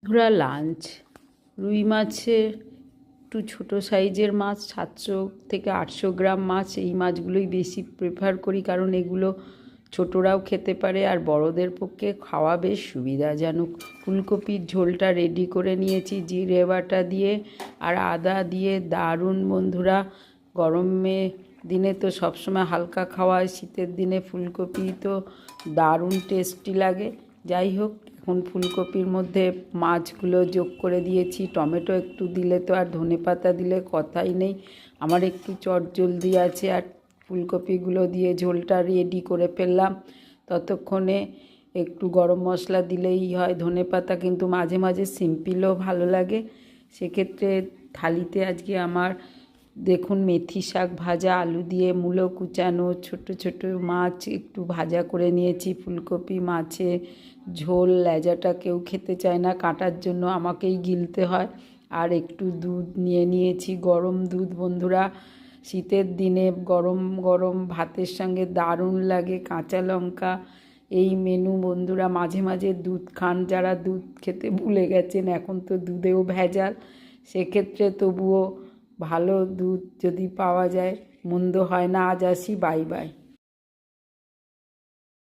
বন্ধুরা লাঞ্চ রুই মাছের একটু ছোটো সাইজের মাছ 700 থেকে 800 গ্রাম মাছ, এই মাছগুলোই বেশি প্রেফার করি কারণ এগুলো ছোটরাও খেতে পারে আর বড়দের পক্ষে খাওয়া বেশ সুবিধাজনক। ফুলকপির ঝোলটা রেডি করে নিয়েছি জিরে বাটা দিয়ে আর আদা দিয়ে, দারুণ বন্ধুরা। গরমে দিনে তো সবসময় হালকা খাওয়া হয়, শীতের দিনে ফুলকপি তো দারুণ টেস্টি লাগে। যাই হোক, এখন ফুলকপির মধ্যে মাছগুলো যোগ করে দিয়েছি, টমেটো একটু দিলে তো আর ধনেপাতা দিলে কথাই নেই। আমার একটু চটজলদি আছে আর ফুলকপিগুলো দিয়ে ঝোলটা রেডি করে ফেললাম। ততক্ষণে একটু গরম মশলা দিলেই হয়, ধনেপাতা কিন্তু মাঝে মাঝে সিম্পলও ভালো লাগে। সেক্ষেত্রে থালিতে আজকে আমার দেখুন মেথি শাক ভাজা, আলু দিয়ে মূলো কুচানো, ছোট ছোট মাছ একটু ভাজা করে নিয়েছি, ফুলকপি মাছে ঝোল। লেজাটা কেউ খেতে চায় না, কাটার জন্য আমাকেই গিলতে হয়। আর একটু দুধ নিয়ে নিয়েছি, গরম দুধ বন্ধুরা। শীতের দিনে গরম গরম ভাতের সঙ্গে দারুণ লাগে। কাঁচা লঙ্কা, এই মেনু বন্ধুরা। মাঝে মাঝে দুধ খান যারা, দুধ খেতে ভুলে গেছেন, এখন তো দুধেও ভেজাল, সেক্ষেত্রে তবুও ভালো দুধ যদি পাওয়া যায় মন্দ হয় না। আজ আসি, বাই বাই।